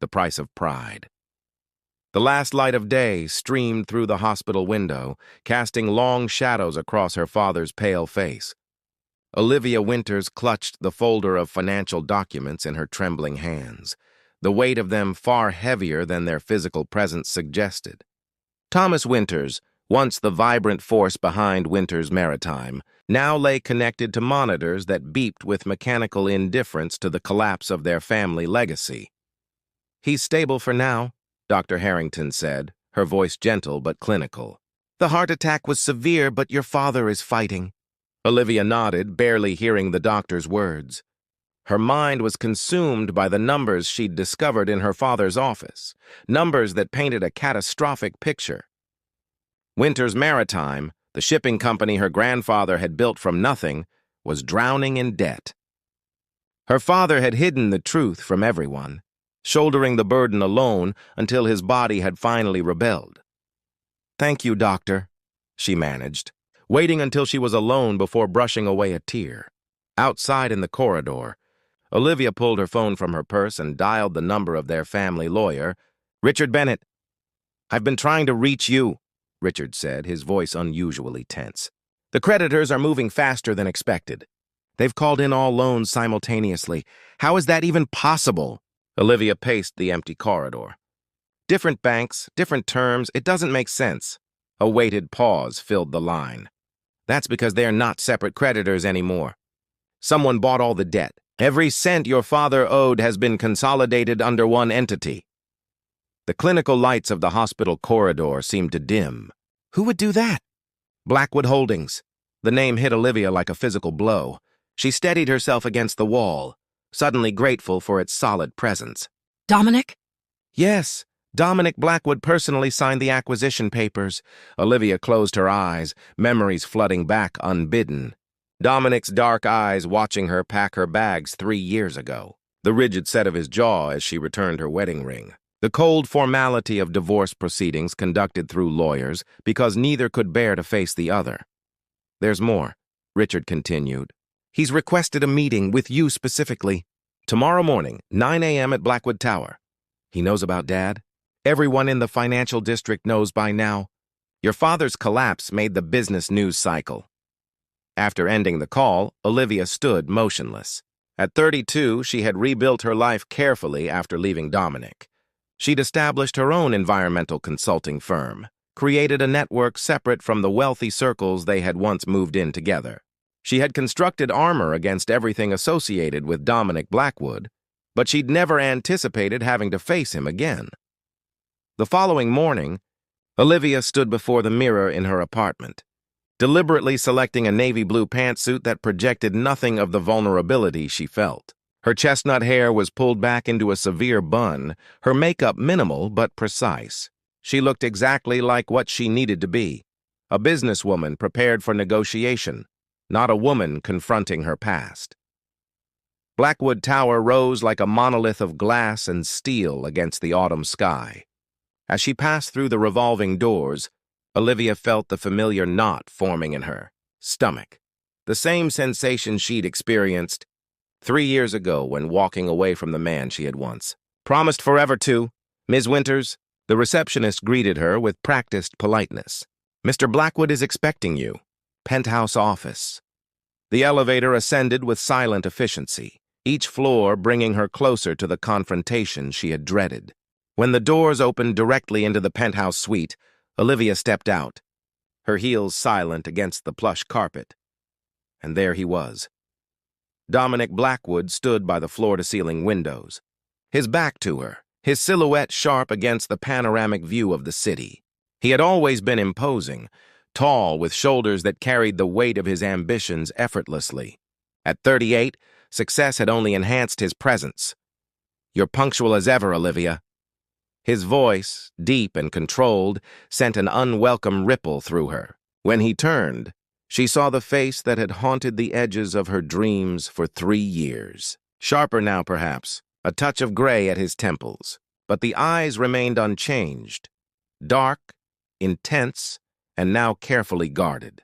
the price of pride. The last light of day streamed through the hospital window, casting long shadows across her father's pale face. Olivia Winters clutched the folder of financial documents in her trembling hands, the weight of them far heavier than their physical presence suggested. Thomas Winters, once the vibrant force behind Winters Maritime, now lay connected to monitors that beeped with mechanical indifference to the collapse of their family legacy. "He's stable for now," Dr. Harrington said, her voice gentle but clinical. "The heart attack was severe, but your father is fighting." Olivia nodded, barely hearing the doctor's words. Her mind was consumed by the numbers she'd discovered in her father's office, numbers that painted a catastrophic picture. Winters Maritime, the shipping company her grandfather had built from nothing, was drowning in debt. Her father had hidden the truth from everyone, shouldering the burden alone until his body had finally rebelled. "Thank you, doctor," she managed, waiting until she was alone before brushing away a tear. Outside in the corridor, Olivia pulled her phone from her purse and dialed the number of their family lawyer. "Richard Bennett." "I've been trying to reach you," Richard said, his voice unusually tense. "The creditors are moving faster than expected. They've called in all loans simultaneously. How is that even possible?" Olivia paced the empty corridor. "Different banks, different terms, it doesn't make sense." A weighted pause filled the line. "That's because they're not separate creditors anymore. Someone bought all the debt. Every cent your father owed has been consolidated under one entity." The clinical lights of the hospital corridor seemed to dim. "Who would do that?" "Blackwood Holdings." The name hit Olivia like a physical blow. She steadied herself against the wall, suddenly grateful for its solid presence. "Dominic?" "Yes, Dominic Blackwood personally signed the acquisition papers." Olivia closed her eyes, memories flooding back unbidden. Dominic's dark eyes watching her pack her bags 3 years ago. The rigid set of his jaw as she returned her wedding ring. The cold formality of divorce proceedings conducted through lawyers because neither could bear to face the other. "There's more," Richard continued. "He's requested a meeting with you specifically. Tomorrow morning, 9 a.m. at Blackwood Tower. He knows about Dad. Everyone in the financial district knows by now. Your father's collapse made the business news cycle." After ending the call, Olivia stood motionless. At 32, she had rebuilt her life carefully after leaving Dominic. She'd established her own environmental consulting firm, created a network separate from the wealthy circles they had once moved in together. She had constructed armor against everything associated with Dominic Blackwood, but she'd never anticipated having to face him again. The following morning, Olivia stood before the mirror in her apartment, deliberately selecting a navy blue pantsuit that projected nothing of the vulnerability she felt. Her chestnut hair was pulled back into a severe bun, her makeup minimal but precise. She looked exactly like what she needed to be, a businesswoman prepared for negotiation, not a woman confronting her past. Blackwood Tower rose like a monolith of glass and steel against the autumn sky. As she passed through the revolving doors, Olivia felt the familiar knot forming in her stomach, the same sensation she'd experienced 3 years ago when walking away from the man she had once promised forever to. "Ms. Winters," the receptionist greeted her with practiced politeness. "Mr. Blackwood is expecting you. Penthouse office." The elevator ascended with silent efficiency, each floor bringing her closer to the confrontation she had dreaded. When the doors opened directly into the penthouse suite, Olivia stepped out, her heels silent against the plush carpet. And there he was. Dominic Blackwood stood by the floor-to-ceiling windows, his back to her, his silhouette sharp against the panoramic view of the city. He had always been imposing, tall with shoulders that carried the weight of his ambitions effortlessly. At 38, success had only enhanced his presence. "You're punctual as ever, Olivia." His voice, deep and controlled, sent an unwelcome ripple through her. When he turned, she saw the face that had haunted the edges of her dreams for 3 years. Sharper now, perhaps, a touch of gray at his temples, but the eyes remained unchanged, dark, intense, and now carefully guarded.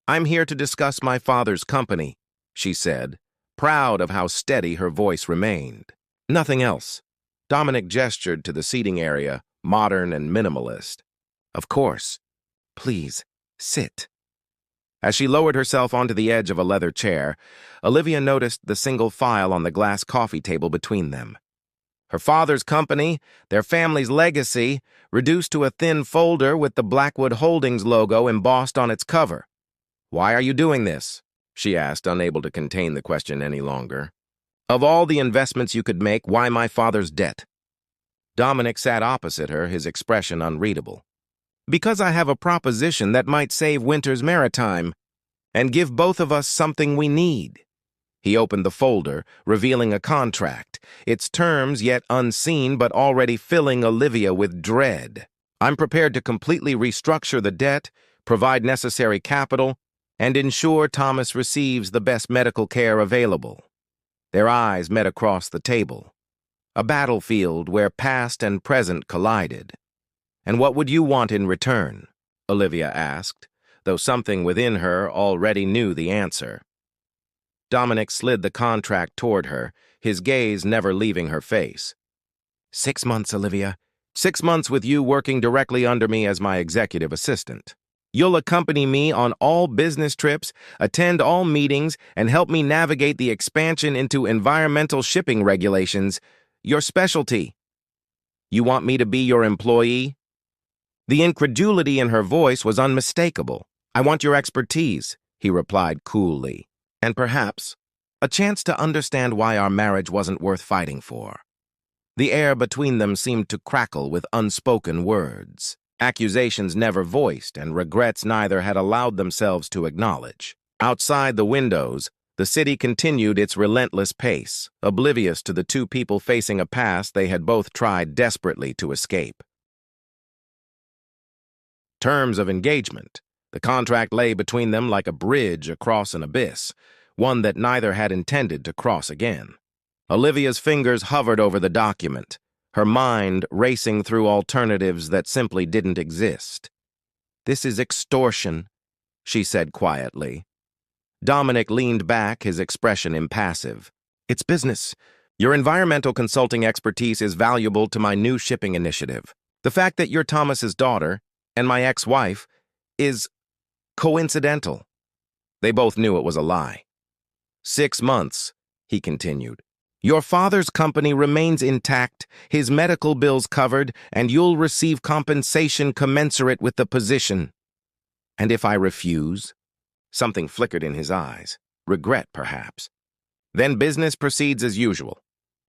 "I'm here to discuss my father's company," she said, proud of how steady her voice remained. "Nothing else." Dominic gestured to the seating area, modern and minimalist. Of course. Please, sit. As she lowered herself onto the edge of a leather chair, Olivia noticed the single file on the glass coffee table between them. Her father's company, their family's legacy, reduced to a thin folder with the Blackwood Holdings logo embossed on its cover. "Why are you doing this?" she asked, unable to contain the question any longer. "Of all the investments you could make, why my father's debt?" Dominic sat opposite her, his expression unreadable. "Because I have a proposition that might save Winter's Maritime and give both of us something we need." He opened the folder, revealing a contract, its terms yet unseen but already filling Olivia with dread. "I'm prepared to completely restructure the debt, provide necessary capital, and ensure Thomas receives the best medical care available." Their eyes met across the table, a battlefield where past and present collided. "And what would you want in return?" Olivia asked, though something within her already knew the answer. Dominic slid the contract toward her, his gaze never leaving her face. 6 months, Olivia. 6 months with you working directly under me as my executive assistant. You'll accompany me on all business trips, attend all meetings, and help me navigate the expansion into environmental shipping regulations, your specialty. You want me to be your employee? The incredulity in her voice was unmistakable. "I want your expertise," he replied coolly. "And perhaps a chance to understand why our marriage wasn't worth fighting for." The air between them seemed to crackle with unspoken words, accusations never voiced and regrets neither had allowed themselves to acknowledge. Outside the windows, the city continued its relentless pace, oblivious to the two people facing a past they had both tried desperately to escape. Terms of engagement. The contract lay between them like a bridge across an abyss, one that neither had intended to cross again. Olivia's fingers hovered over the document, her mind racing through alternatives that simply didn't exist. "This is extortion," she said quietly. Dominic leaned back, his expression impassive. "It's business. Your environmental consulting expertise is valuable to my new shipping initiative. The fact that you're Thomas's daughter and my ex-wife is coincidental." They both knew it was a lie. 6 months, he continued. "Your father's company remains intact, his medical bills covered, and you'll receive compensation commensurate with the position." "And if I refuse?" Something flickered in his eyes. Regret, perhaps. "Then business proceeds as usual.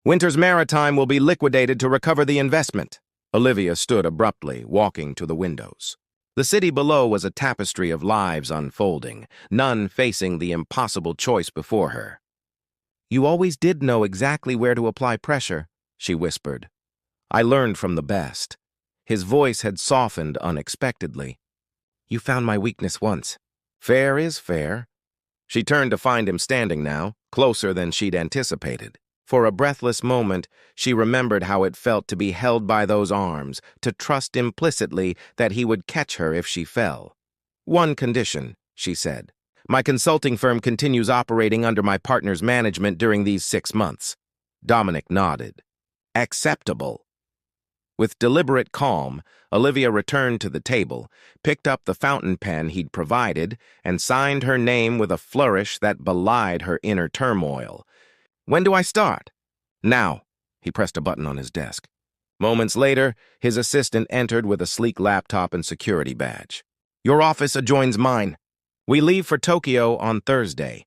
Winter's Maritime will be liquidated to recover the investment." Olivia stood abruptly, walking to the windows. The city below was a tapestry of lives unfolding, none facing the impossible choice before her. "You always did know exactly where to apply pressure," she whispered. "I learned from the best." His voice had softened unexpectedly. "You found my weakness once." "Fair is fair." She turned to find him standing now, closer than she'd anticipated. For a breathless moment, she remembered how it felt to be held by those arms, to trust implicitly that he would catch her if she fell. "One condition," she said. "My consulting firm continues operating under my partner's management during these 6 months." Dominic nodded. "Acceptable." With deliberate calm, Olivia returned to the table, picked up the fountain pen he'd provided, and signed her name with a flourish that belied her inner turmoil. "When do I start?" "Now." He pressed a button on his desk. Moments later, his assistant entered with a sleek laptop and security badge. "Your office adjoins mine. We leave for Tokyo on Thursday."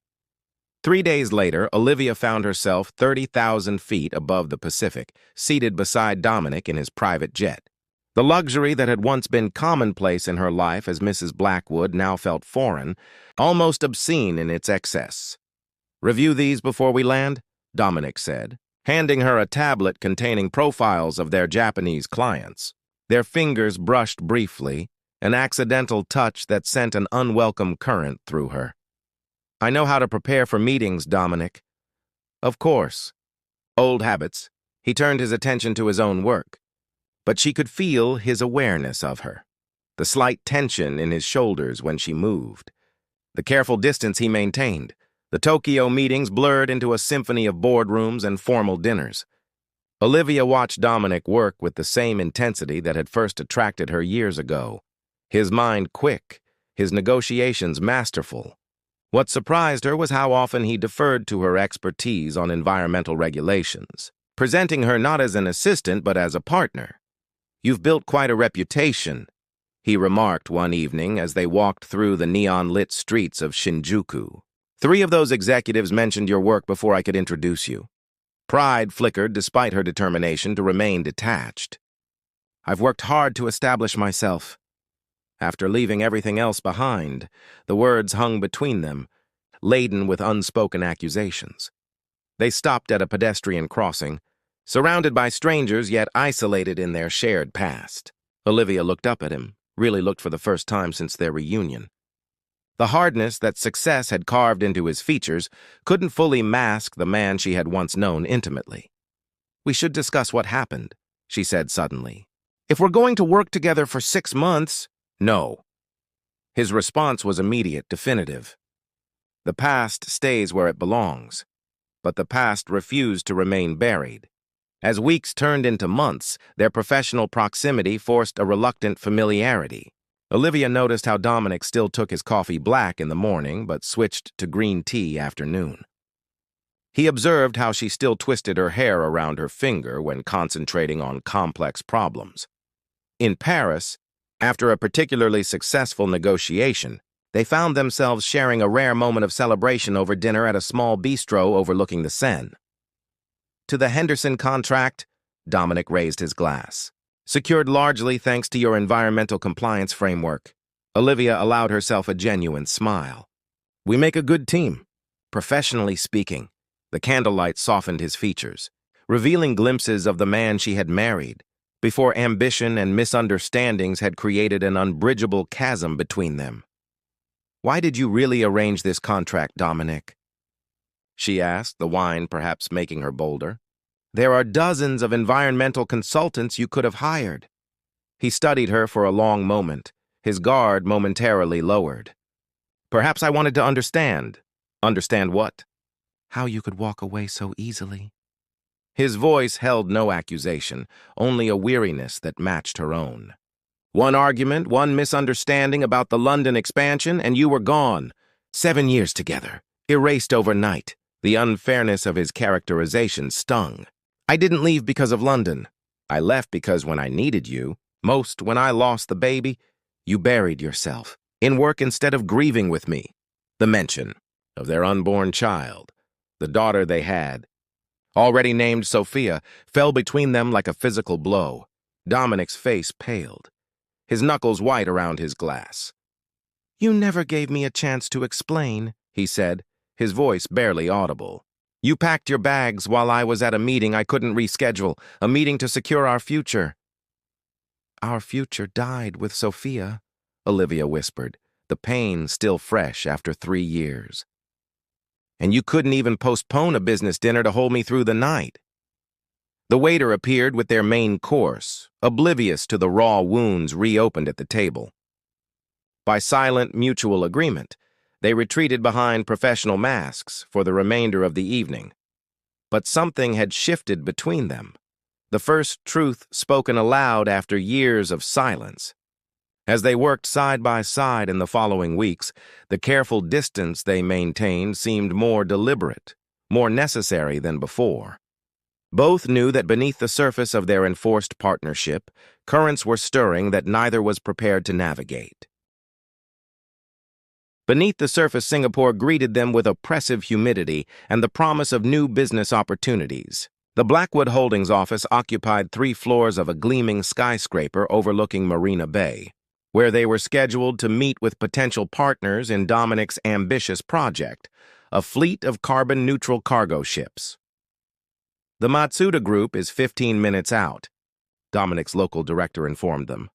3 days later, Olivia found herself 30,000 feet above the Pacific, seated beside Dominic in his private jet. The luxury that had once been commonplace in her life as Mrs. Blackwood now felt foreign, almost obscene in its excess. "Review these before we land," Dominic said, handing her a tablet containing profiles of their Japanese clients. Their fingers brushed briefly, an accidental touch that sent an unwelcome current through her. "I know how to prepare for meetings, Dominic." "Of course." Old habits. He turned his attention to his own work. But she could feel his awareness of her, the slight tension in his shoulders when she moved, the careful distance he maintained. The Tokyo meetings blurred into a symphony of boardrooms and formal dinners. Olivia watched Dominic work with the same intensity that had first attracted her years ago. His mind quick, his negotiations masterful. What surprised her was how often he deferred to her expertise on environmental regulations, presenting her not as an assistant but as a partner. "You've built quite a reputation," he remarked one evening as they walked through the neon-lit streets of Shinjuku. "3 of those executives mentioned your work before I could introduce you." Pride flickered despite her determination to remain detached. "I've worked hard to establish myself." After leaving everything else behind, the words hung between them, laden with unspoken accusations. They stopped at a pedestrian crossing, surrounded by strangers yet isolated in their shared past. Olivia looked up at him, really looked for the first time since their reunion. The hardness that success had carved into his features couldn't fully mask the man she had once known intimately. "We should discuss what happened," she said suddenly. "If we're going to work together for 6 months..." "No." His response was immediate, definitive. The past stays where it belongs, but the past refused to remain buried. As weeks turned into months, their professional proximity forced a reluctant familiarity. Olivia noticed how Dominic still took his coffee black in the morning, but switched to green tea after noon. He observed how she still twisted her hair around her finger when concentrating on complex problems. In Paris, after a particularly successful negotiation, they found themselves sharing a rare moment of celebration over dinner at a small bistro overlooking the Seine. "To the Henderson contract," Dominic raised his glass. "Secured largely thanks to your environmental compliance framework." Olivia allowed herself a genuine smile. "We make a good team, professionally speaking." The candlelight softened his features, revealing glimpses of the man she had married, before ambition and misunderstandings had created an unbridgeable chasm between them. "Why did you really arrange this contract, Dominic?" she asked, the wine perhaps making her bolder. "There are dozens of environmental consultants you could have hired." He studied her for a long moment, his guard momentarily lowered. "Perhaps I wanted to understand." "Understand what?" "How you could walk away so easily." His voice held no accusation, only a weariness that matched her own. "One argument, one misunderstanding about the London expansion, and you were gone. 7 years together, erased overnight." The unfairness of his characterization stung. "I didn't leave because of London. I left because when I needed you, most when I lost the baby, you buried yourself in work instead of grieving with me." The mention of their unborn child, the daughter they had, already named Sophia, fell between them like a physical blow. Dominic's face paled, his knuckles white around his glass. "You never gave me a chance to explain," he said, his voice barely audible. "You packed your bags while I was at a meeting I couldn't reschedule, a meeting to secure our future." "Our future died with Sophia," Olivia whispered, the pain still fresh after 3 years. "And you couldn't even postpone a business dinner to hold me through the night." The waiter appeared with their main course, oblivious to the raw wounds reopened at the table. By silent mutual agreement, they retreated behind professional masks for the remainder of the evening. But something had shifted between them, the first truth spoken aloud after years of silence. As they worked side by side in the following weeks, the careful distance they maintained seemed more deliberate, more necessary than before. Both knew that beneath the surface of their enforced partnership, currents were stirring that neither was prepared to navigate. Beneath the surface, Singapore greeted them with oppressive humidity and the promise of new business opportunities. The Blackwood Holdings office occupied 3 floors of a gleaming skyscraper overlooking Marina Bay, where they were scheduled to meet with potential partners in Dominic's ambitious project, a fleet of carbon-neutral cargo ships. "The Matsuda Group is 15 minutes out," Dominic's local director informed them.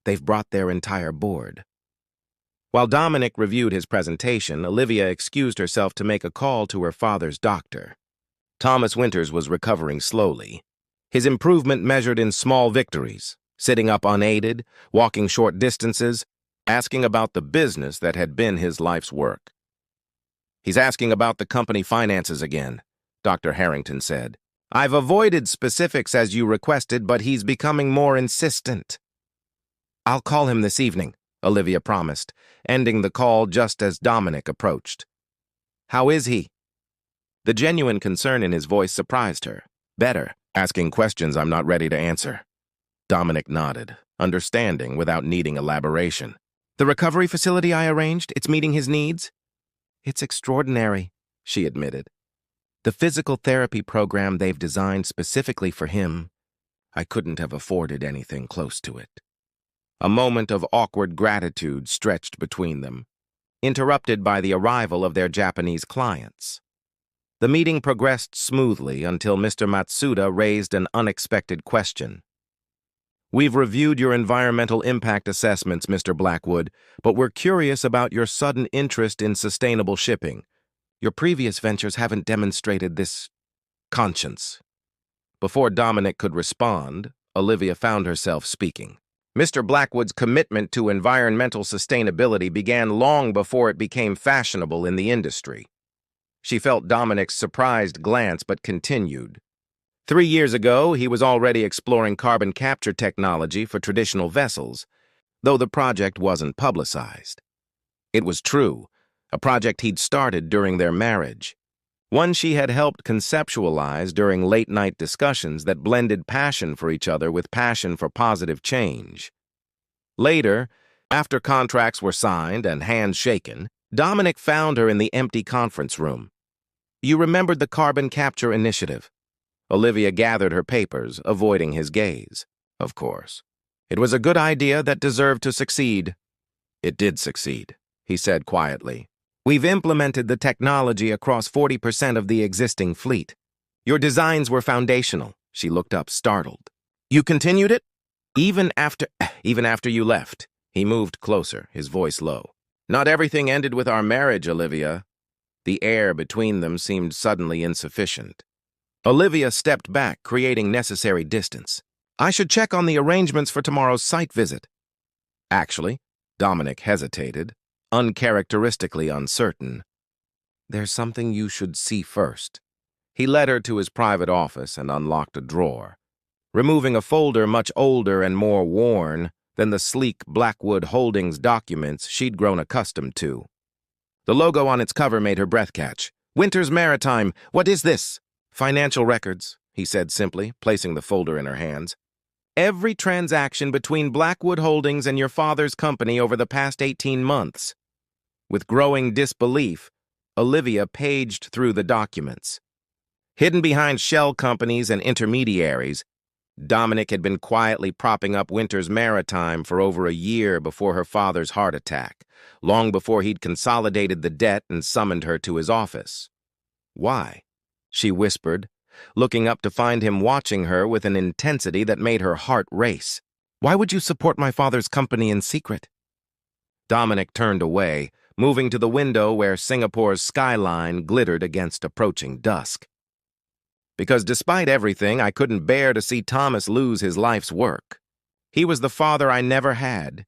"They've brought their entire board." While Dominic reviewed his presentation, Olivia excused herself to make a call to her father's doctor. Thomas Winters was recovering slowly, his improvement measured in small victories, sitting up unaided, walking short distances, asking about the business that had been his life's work. "He's asking about the company finances again," Dr. Harrington said. I've avoided specifics as you requested, but he's becoming more insistent. I'll call him this evening, Olivia promised, ending the call just as Dominic approached. How is he? The genuine concern in his voice surprised her. Better, asking questions I'm not ready to answer. Dominic nodded, understanding without needing elaboration. The recovery facility I arranged, it's meeting his needs? It's extraordinary, she admitted. The physical therapy program they've designed specifically for him, I couldn't have afforded anything close to it. A moment of awkward gratitude stretched between them, interrupted by the arrival of their Japanese clients. The meeting progressed smoothly until Mr. Matsuda raised an unexpected question. We've reviewed your environmental impact assessments, Mr. Blackwood, but we're curious about your sudden interest in sustainable shipping. Your previous ventures haven't demonstrated this conscience. Before Dominic could respond, Olivia found herself speaking. Mr. Blackwood's commitment to environmental sustainability began long before it became fashionable in the industry. She felt Dominic's surprised glance but continued. 3 years ago, he was already exploring carbon capture technology for traditional vessels, though the project wasn't publicized. It was true, a project he'd started during their marriage, one she had helped conceptualize during late-night discussions that blended passion for each other with passion for positive change. Later, after contracts were signed and hands shaken, Dominic found her in the empty conference room. You remembered the carbon capture initiative. Olivia gathered her papers, avoiding his gaze. Of course. It was a good idea that deserved to succeed. It did succeed, he said quietly. We've implemented the technology across 40% of the existing fleet. Your designs were foundational. She looked up, startled. You continued it? Even after you left. He moved closer, his voice low. Not everything ended with our marriage, Olivia. The air between them seemed suddenly insufficient. Olivia stepped back, creating necessary distance. I should check on the arrangements for tomorrow's site visit. Actually, Dominic hesitated, uncharacteristically uncertain. There's something you should see first. He led her to his private office and unlocked a drawer, removing a folder much older and more worn than the sleek Blackwood Holdings documents she'd grown accustomed to. The logo on its cover made her breath catch. Winters Maritime, what is this? Financial records, he said simply, placing the folder in her hands. Every transaction between Blackwood Holdings and your father's company over the past 18 months. With growing disbelief, Olivia paged through the documents. Hidden behind shell companies and intermediaries, Dominic had been quietly propping up Winters Maritime for over a year before her father's heart attack, long before he'd consolidated the debt and summoned her to his office. Why? She whispered, looking up to find him watching her with an intensity that made her heart race. Why would you support my father's company in secret? Dominic turned away, moving to the window where Singapore's skyline glittered against approaching dusk. Because despite everything, I couldn't bear to see Thomas lose his life's work. He was the father I never had,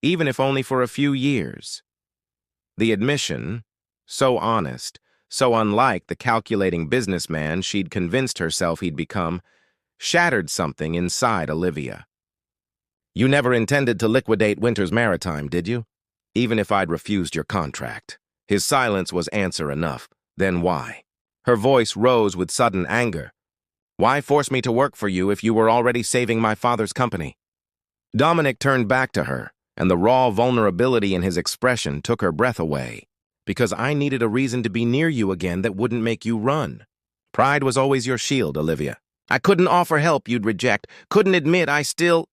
even if only for a few years. The admission, so honest, so unlike the calculating businessman she'd convinced herself he'd become, shattered something inside Olivia. You never intended to liquidate Winters Maritime, did you? Even if I'd refused your contract. His silence was answer enough. Then why? Her voice rose with sudden anger. Why force me to work for you if you were already saving my father's company? Dominic turned back to her, and the raw vulnerability in his expression took her breath away. Because I needed a reason to be near you again that wouldn't make you run. Pride was always your shield, Olivia. I couldn't offer help you'd reject, couldn't admit I still...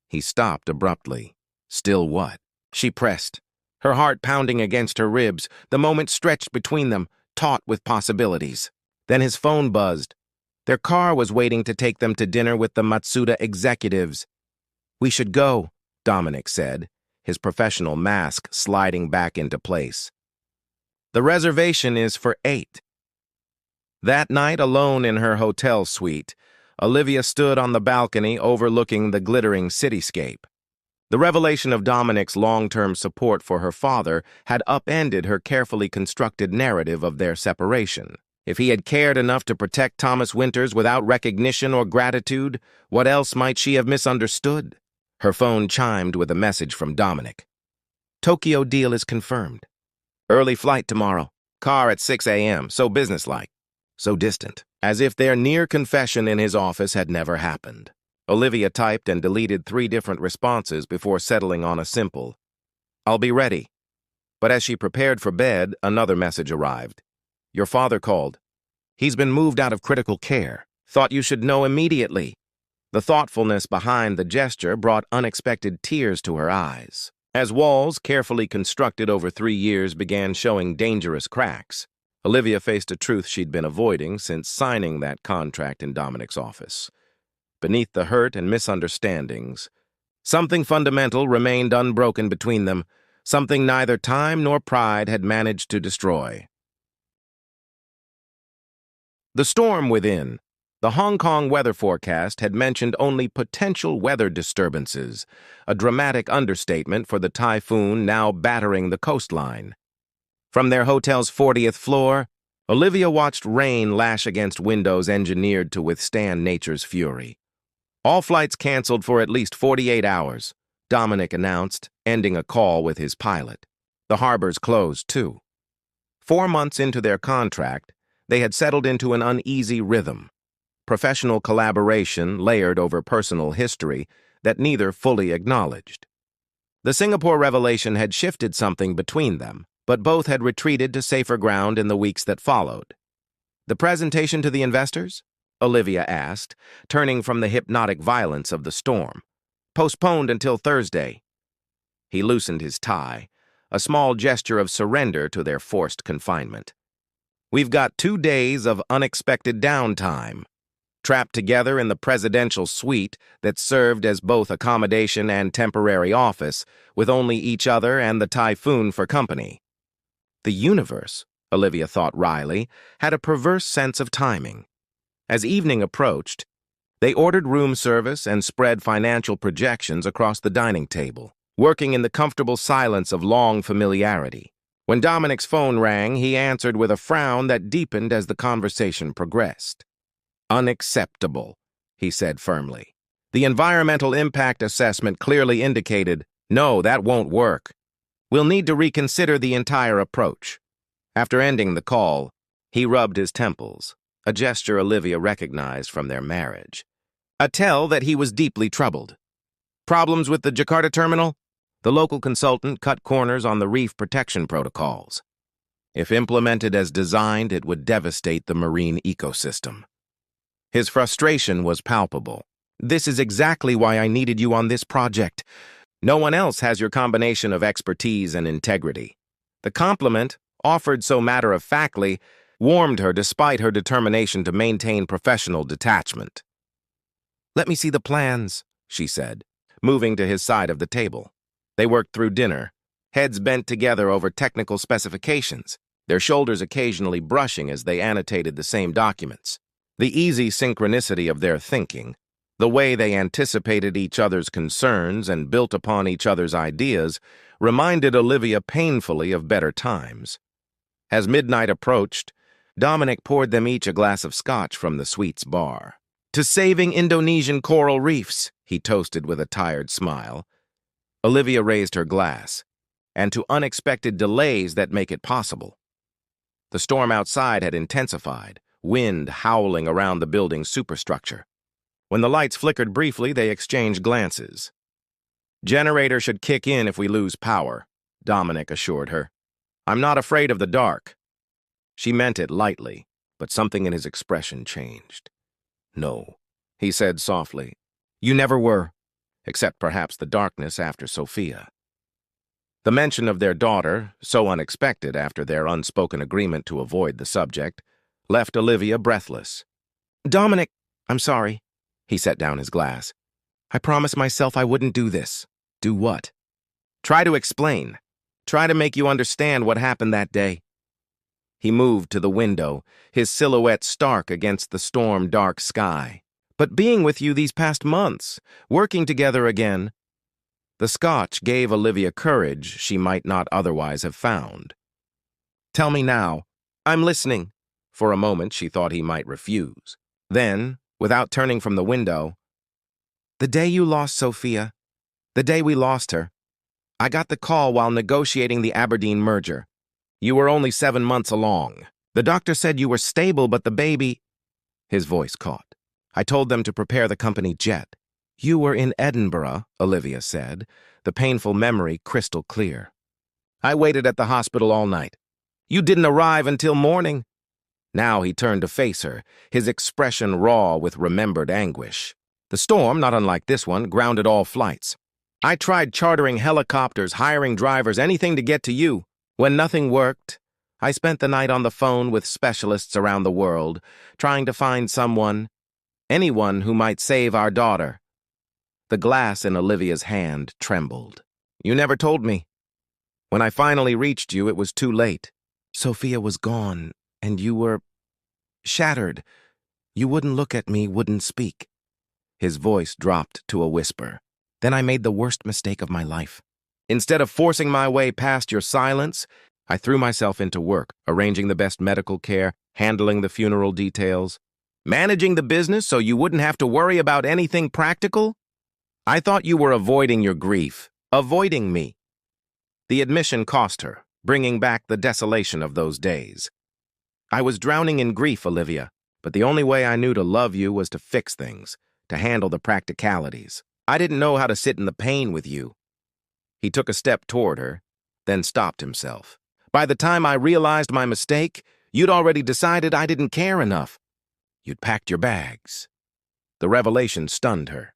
He stopped abruptly. Still what? She pressed, her heart pounding against her ribs, the moment stretched between them, taut with possibilities. Then his phone buzzed. Their car was waiting to take them to dinner with the Matsuda executives. We should go, Dominic said, his professional mask sliding back into place. The reservation is for 8. That night, alone in her hotel suite, Olivia stood on the balcony overlooking the glittering cityscape. The revelation of Dominic's long-term support for her father had upended her carefully constructed narrative of their separation. If he had cared enough to protect Thomas Winters without recognition or gratitude, what else might she have misunderstood? Her phone chimed with a message from Dominic. Tokyo deal is confirmed. Early flight tomorrow. Car at 6 a.m., so businesslike. So distant, as if their near confession in his office had never happened. Olivia typed and deleted 3 different responses before settling on a simple, "I'll be ready." But as she prepared for bed, another message arrived. "Your father called. He's been moved out of critical care. Thought you should know immediately." The thoughtfulness behind the gesture brought unexpected tears to her eyes. As walls, carefully constructed over 3 years, began showing dangerous cracks, Olivia faced a truth she'd been avoiding since signing that contract in Dominic's office. Beneath the hurt and misunderstandings, something fundamental remained unbroken between them, something neither time nor pride had managed to destroy. The storm within. The Hong Kong weather forecast had mentioned only potential weather disturbances, a dramatic understatement for the typhoon now battering the coastline. From their hotel's 40th floor, Olivia watched rain lash against windows engineered to withstand nature's fury. All flights canceled for at least 48 hours, Dominic announced, ending a call with his pilot. The harbors closed, too. 4 months into their contract, they had settled into an uneasy rhythm, professional collaboration layered over personal history that neither fully acknowledged. The Singapore revelation had shifted something between them, but both had retreated to safer ground in the weeks that followed. "The presentation to the investors?" Olivia asked, turning from the hypnotic violence of the storm. "Postponed until Thursday." He loosened his tie, a small gesture of surrender to their forced confinement. "We've got 2 days of unexpected downtime." Trapped together in the presidential suite that served as both accommodation and temporary office, with only each other and the typhoon for company. The universe, Olivia thought wryly, had a perverse sense of timing. As evening approached, they ordered room service and spread financial projections across the dining table, working in the comfortable silence of long familiarity. When Dominic's phone rang, he answered with a frown that deepened as the conversation progressed. "Unacceptable," he said firmly. The environmental impact assessment clearly indicated, "No, that won't work. We'll need to reconsider the entire approach." After ending the call, he rubbed his temples, a gesture Olivia recognized from their marriage. A tell that he was deeply troubled. Problems with the Jakarta terminal? The local consultant cut corners on the reef protection protocols. If implemented as designed, it would devastate the marine ecosystem. His frustration was palpable. "This is exactly why I needed you on this project. No one else has your combination of expertise and integrity." The compliment, offered so matter-of-factly, warmed her despite her determination to maintain professional detachment. "Let me see the plans," she said, moving to his side of the table. They worked through dinner, heads bent together over technical specifications, their shoulders occasionally brushing as they annotated the same documents. The easy synchronicity of their thinking, the way they anticipated each other's concerns and built upon each other's ideas, reminded Olivia painfully of better times. As midnight approached, Dominic poured them each a glass of scotch from the suite's bar. "To saving Indonesian coral reefs," he toasted with a tired smile. Olivia raised her glass, "and to unexpected delays that make it possible." The storm outside had intensified, wind howling around the building's superstructure. When the lights flickered briefly, they exchanged glances. "Generator should kick in if we lose power," Dominic assured her. "I'm not afraid of the dark." She meant it lightly, but something in his expression changed. "No," he said softly. "You never were, except perhaps the darkness after Sophia." The mention of their daughter, so unexpected after their unspoken agreement to avoid the subject, left Olivia breathless. "Dominic, I'm sorry." He set down his glass. "I promised myself I wouldn't do this." "Do what?" "Try to explain. Try to make you understand what happened that day." He moved to the window, his silhouette stark against the storm-dark sky. "But being with you these past months, working together again." The scotch gave Olivia courage she might not otherwise have found. "Tell me now." "I'm listening." For a moment, she thought he might refuse. Then, without turning from the window, "The day you lost Sophia, the day we lost her, I got the call while negotiating the Aberdeen merger. You were only 7 months along. The doctor said you were stable, but the baby—" His voice caught. "I told them to prepare the company jet." "You were in Edinburgh," Olivia said, the painful memory crystal clear. "I waited at the hospital all night. You didn't arrive until morning." Now he turned to face her, his expression raw with remembered anguish. "The storm, not unlike this one, grounded all flights. I tried chartering helicopters, hiring drivers, anything to get to you. When nothing worked, I spent the night on the phone with specialists around the world, trying to find someone, anyone who might save our daughter." The glass in Olivia's hand trembled. "You never told me. When I finally reached you, it was too late. Sophia was gone, and you were shattered. You wouldn't look at me, wouldn't speak." His voice dropped to a whisper. "Then I made the worst mistake of my life. Instead of forcing my way past your silence, I threw myself into work, arranging the best medical care, handling the funeral details, managing the business so you wouldn't have to worry about anything practical. I thought you were avoiding your grief, avoiding me." The admission cost her, bringing back the desolation of those days. "I was drowning in grief, Olivia, but the only way I knew to love you was to fix things, to handle the practicalities. I didn't know how to sit in the pain with you." He took a step toward her, then stopped himself. "By the time I realized my mistake, you'd already decided I didn't care enough. You'd packed your bags." The revelation stunned her,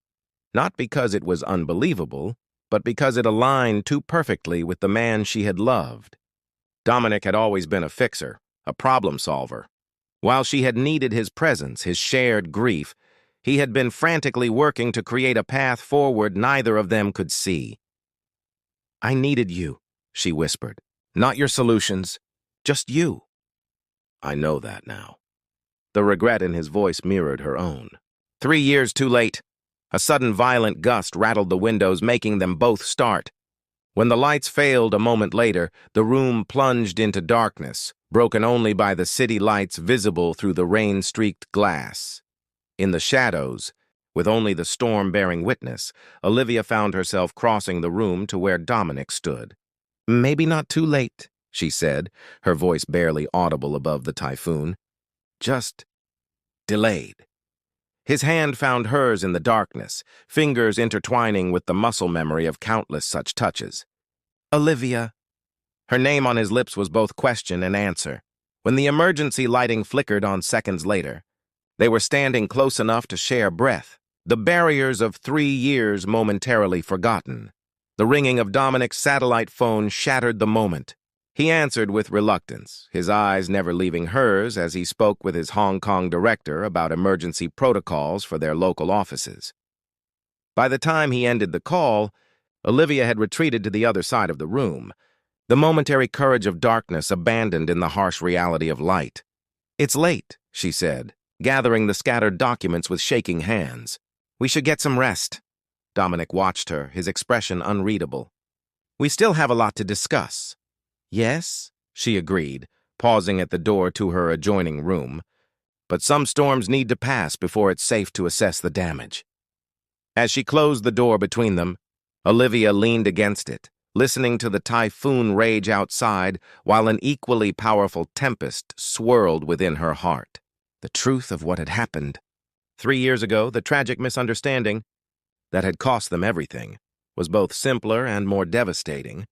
not because it was unbelievable, but because it aligned too perfectly with the man she had loved. Dominic had always been a fixer, a problem solver. While she had needed his presence, his shared grief, he had been frantically working to create a path forward neither of them could see. "I needed you," she whispered. "Not your solutions, just you." "I know that now." The regret in his voice mirrored her own. 3 years too late. A sudden violent gust rattled the windows, making them both start. When the lights failed a moment later, the room plunged into darkness, broken only by the city lights visible through the rain-streaked glass. In the shadows, with only the storm bearing witness, Olivia found herself crossing the room to where Dominic stood. "Maybe not too late," she said, her voice barely audible above the typhoon. "Just delayed." His hand found hers in the darkness, fingers intertwining with the muscle memory of countless such touches. "Olivia." Her name on his lips was both question and answer. When the emergency lighting flickered on seconds later, they were standing close enough to share breath, the barriers of 3 years momentarily forgotten. The ringing of Dominic's satellite phone shattered the moment. He answered with reluctance, his eyes never leaving hers as he spoke with his Hong Kong director about emergency protocols for their local offices. By the time he ended the call, Olivia had retreated to the other side of the room, the momentary courage of darkness abandoned in the harsh reality of light. "It's late," she said, gathering the scattered documents with shaking hands. "We should get some rest." Dominic watched her, his expression unreadable. "We still have a lot to discuss." "Yes," she agreed, pausing at the door to her adjoining room. "But some storms need to pass before it's safe to assess the damage." As she closed the door between them, Olivia leaned against it, listening to the typhoon rage outside while an equally powerful tempest swirled within her heart. The truth of what had happened. 3 years ago, the tragic misunderstanding that had cost them everything was both simpler and more devastating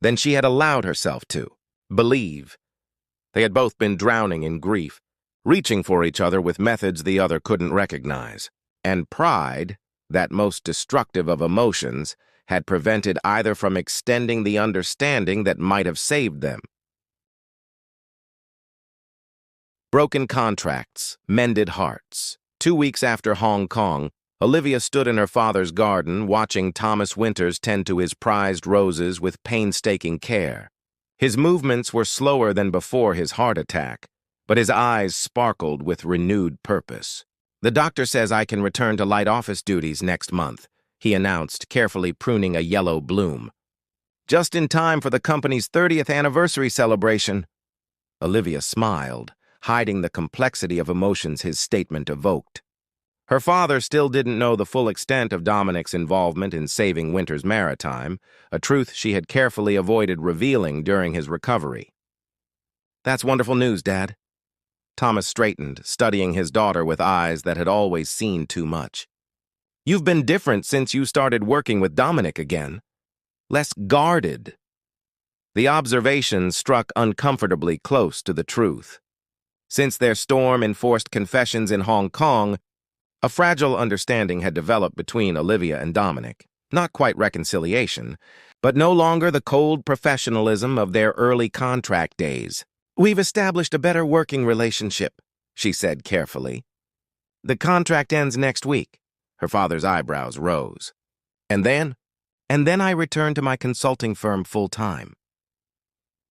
than she had allowed herself to believe. They had both been drowning in grief, reaching for each other with methods the other couldn't recognize. And pride, that most destructive of emotions, had prevented either from extending the understanding that might have saved them. Broken contracts, mended hearts. 2 weeks after Hong Kong, Olivia stood in her father's garden watching Thomas Winters tend to his prized roses with painstaking care. His movements were slower than before his heart attack, but his eyes sparkled with renewed purpose. "The doctor says I can return to light office duties next month," he announced, carefully pruning a yellow bloom. "Just in time for the company's 30th anniversary celebration." Olivia smiled, hiding the complexity of emotions his statement evoked. Her father still didn't know the full extent of Dominic's involvement in saving Winter's Maritime, a truth she had carefully avoided revealing during his recovery. "That's wonderful news, Dad." Thomas straightened, studying his daughter with eyes that had always seen too much. "You've been different since you started working with Dominic again. Less guarded." The observation struck uncomfortably close to the truth. Since their storm-enforced confessions in Hong Kong, a fragile understanding had developed between Olivia and Dominic. Not quite reconciliation, but no longer the cold professionalism of their early contract days. "We've established a better working relationship," she said carefully. "The contract ends next week." Her father's eyebrows rose. "And then?" "And then I return to my consulting firm full-time."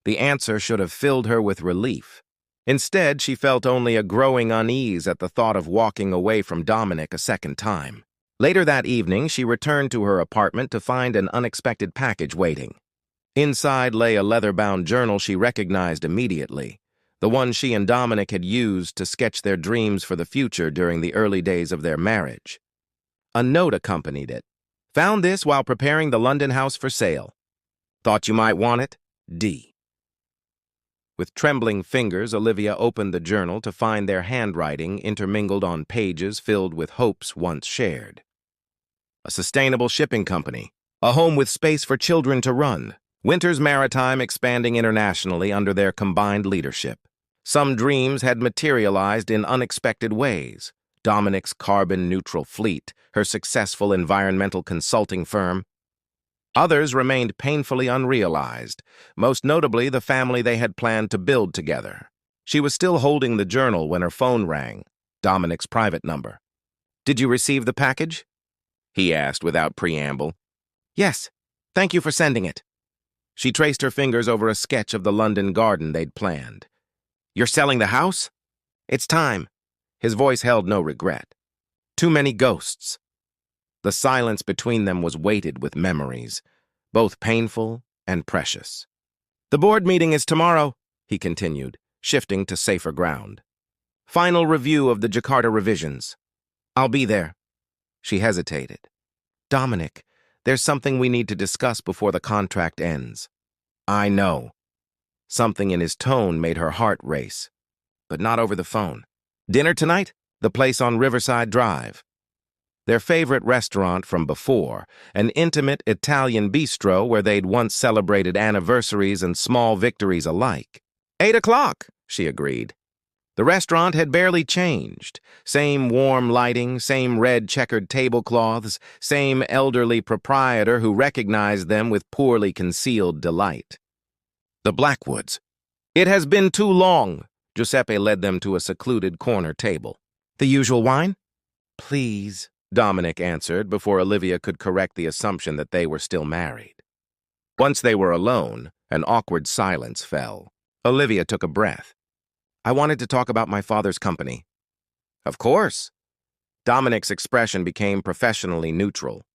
The answer should have filled her with relief. Instead, she felt only a growing unease at the thought of walking away from Dominic a second time. Later that evening, she returned to her apartment to find an unexpected package waiting. Inside lay a leather-bound journal she recognized immediately, the one she and Dominic had used to sketch their dreams for the future during the early days of their marriage. A note accompanied it. "Found this while preparing the London house for sale. Thought you might want it. D." With trembling fingers, Olivia opened the journal to find their handwriting intermingled on pages filled with hopes once shared. A sustainable shipping company, a home with space for children to run, Winter's Maritime expanding internationally under their combined leadership. Some dreams had materialized in unexpected ways. Dominic's carbon-neutral fleet, her successful environmental consulting firm. Others remained painfully unrealized, most notably the family they had planned to build together. She was still holding the journal when her phone rang, Dominic's private number. "Did you receive the package?" he asked without preamble. "Yes, thank you for sending it." She traced her fingers over a sketch of the London garden they'd planned. "You're selling the house?" "It's time." His voice held no regret. "Too many ghosts." The silence between them was weighted with memories, both painful and precious. "The board meeting is tomorrow," he continued, shifting to safer ground. "Final review of the Jakarta revisions. I'll be there." She hesitated. "Dominic, there's something we need to discuss before the contract ends." "I know." Something in his tone made her heart race. "But not over the phone." "Dinner tonight? The place on Riverside Drive." Their favorite restaurant from before, an intimate Italian bistro where they'd once celebrated anniversaries and small victories alike. 8 o'clock, she agreed. The restaurant had barely changed. Same warm lighting, same red checkered tablecloths, same elderly proprietor who recognized them with poorly concealed delight. The Blackwoods. "It has been too long." Giuseppe led them to a secluded corner table. "The usual wine?" "Please," Dominic answered before Olivia could correct the assumption that they were still married. Once they were alone, an awkward silence fell. Olivia took a breath. "I wanted to talk about my father's company." "Of course." Dominic's expression became professionally neutral.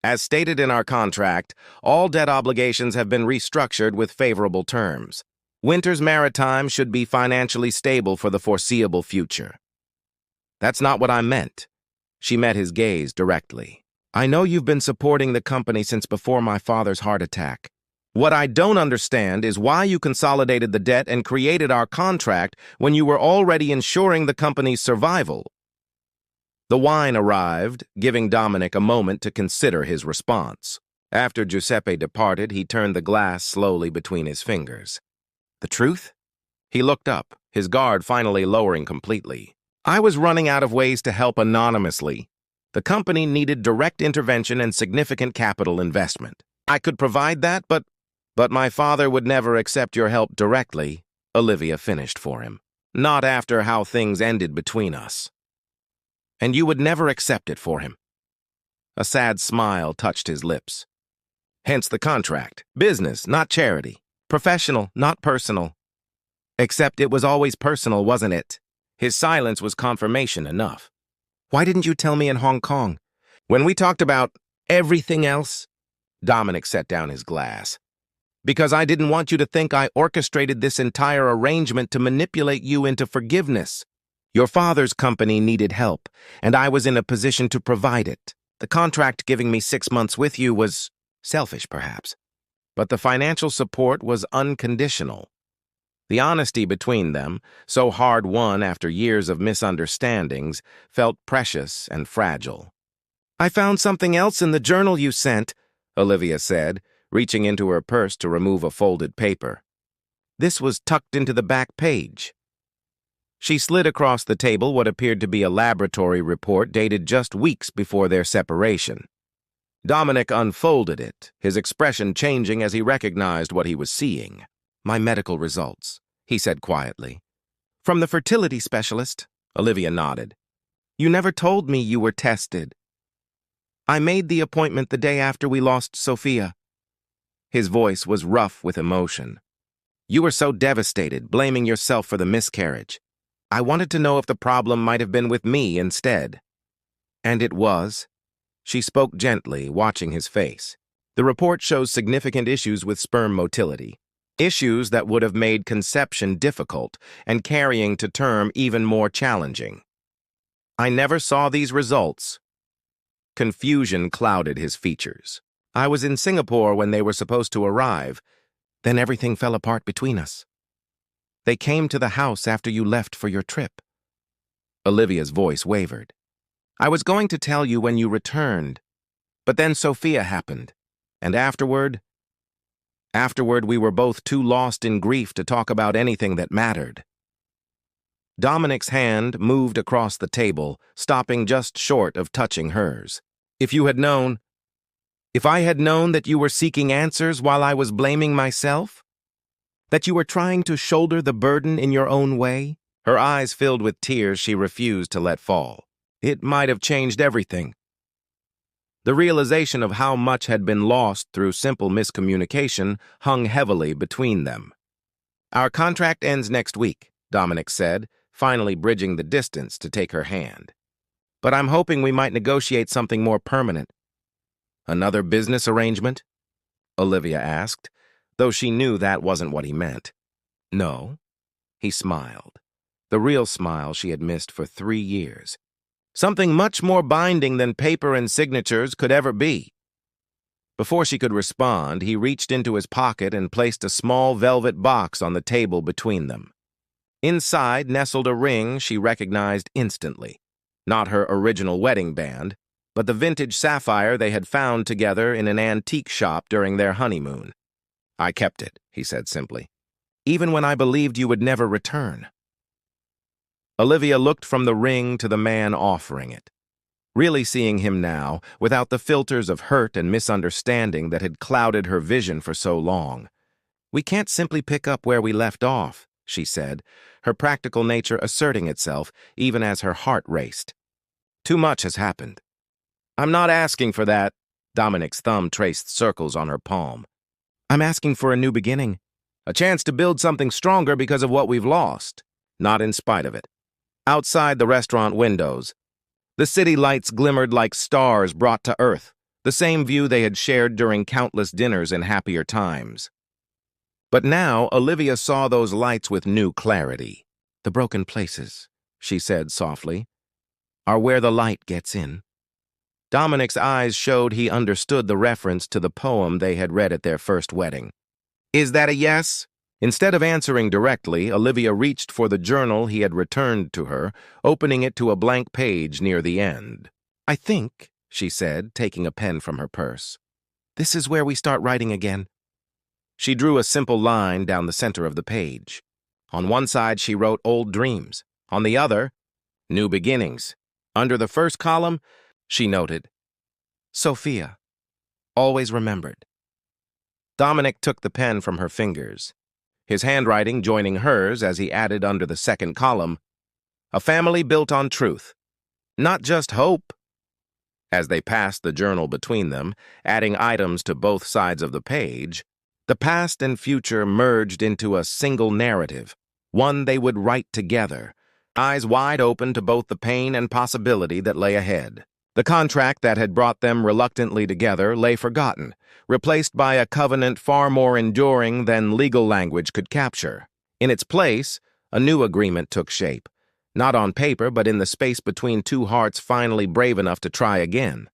"As stated in our contract, all debt obligations have been restructured with favorable terms. Winter's Maritime should be financially stable for the foreseeable future." "That's not what I meant." She met his gaze directly. "I know you've been supporting the company since before my father's heart attack. What I don't understand is why you consolidated the debt and created our contract when you were already ensuring the company's survival." The wine arrived, giving Dominic a moment to consider his response. After Giuseppe departed, he turned the glass slowly between his fingers. "The truth?" He looked up, his guard finally lowering completely. "I was running out of ways to help anonymously. The company needed direct intervention and significant capital investment. I could provide that, but my father would never accept your help directly," Olivia finished for him. "Not after how things ended between us. And you would never accept it for him." A sad smile touched his lips. "Hence the contract. Business, not charity. Professional, not personal." "Except it was always personal, wasn't it?" His silence was confirmation enough. "Why didn't you tell me in Hong Kong? When we talked about everything else?" Dominic set down his glass. Because I didn't want you to think I orchestrated this entire arrangement to manipulate you into forgiveness. Your father's company needed help, and I was in a position to provide it. The contract giving me 6 months with you was selfish, perhaps, but the financial support was unconditional. The honesty between them, so hard-won after years of misunderstandings, felt precious and fragile. "I found something else in the journal you sent," Olivia said, reaching into her purse to remove a folded paper. This was tucked into the back page. She slid across the table what appeared to be a laboratory report dated just weeks before their separation. Dominic unfolded it, his expression changing as he recognized what he was seeing. "My medical results," he said quietly. "From the fertility specialist," Olivia nodded. "You never told me you were tested." "I made the appointment the day after we lost Sophia." His voice was rough with emotion. "You were so devastated, blaming yourself for the miscarriage. I wanted to know if the problem might have been with me instead." "And it was?" She spoke gently, watching his face. "The report shows significant issues with sperm motility. Issues that would have made conception difficult and carrying to term even more challenging. I never saw these results." Confusion clouded his features. "I was in Singapore when they were supposed to arrive. Then everything fell apart between us. They came to the house after you left for your trip." Olivia's voice wavered. "I was going to tell you when you returned, but then Sophia happened, and afterward we were both too lost in grief to talk about anything that mattered." Dominic's hand moved across the table, stopping just short of touching hers. If I had known that you were seeking answers while I was blaming myself? That you were trying to shoulder the burden in your own way?" Her eyes filled with tears she refused to let fall. "It might have changed everything." The realization of how much had been lost through simple miscommunication hung heavily between them. "Our contract ends next week," Dominic said, finally bridging the distance to take her hand. "But I'm hoping we might negotiate something more permanent." "Another business arrangement?" Olivia asked, though she knew that wasn't what he meant. "No." He smiled, the real smile she had missed for 3 years. "Something much more binding than paper and signatures could ever be." Before she could respond, he reached into his pocket and placed a small velvet box on the table between them. Inside nestled a ring she recognized instantly. Not her original wedding band, but the vintage sapphire they had found together in an antique shop during their honeymoon. "I kept it," he said simply, "even when I believed you would never return." Olivia looked from the ring to the man offering it, really seeing him now, without the filters of hurt and misunderstanding that had clouded her vision for so long. "We can't simply pick up where we left off," she said, her practical nature asserting itself even as her heart raced. "Too much has happened." "I'm not asking for that." Dominic's thumb traced circles on her palm. "I'm asking for a new beginning. A chance to build something stronger because of what we've lost, not in spite of it." Outside the restaurant windows, the city lights glimmered like stars brought to earth, the same view they had shared during countless dinners in happier times. But now Olivia saw those lights with new clarity. "The broken places," she said softly, "are where the light gets in." Dominic's eyes showed he understood the reference to the poem they had read at their first wedding. "Is that a yes?" Instead of answering directly, Olivia reached for the journal he had returned to her, opening it to a blank page near the end. "I think," she said, taking a pen from her purse, "this is where we start writing again." She drew a simple line down the center of the page. On one side she wrote old dreams, on the other, new beginnings. Under the first column, she noted, "Sophia, always remembered." Dominic took the pen from her fingers, his handwriting joining hers as he added under the second column, "A family built on truth, not just hope." As they passed the journal between them, adding items to both sides of the page, the past and future merged into a single narrative, one they would write together, eyes wide open to both the pain and possibility that lay ahead. The contract that had brought them reluctantly together lay forgotten, replaced by a covenant far more enduring than legal language could capture. In its place, a new agreement took shape, not on paper but in the space between two hearts finally brave enough to try again.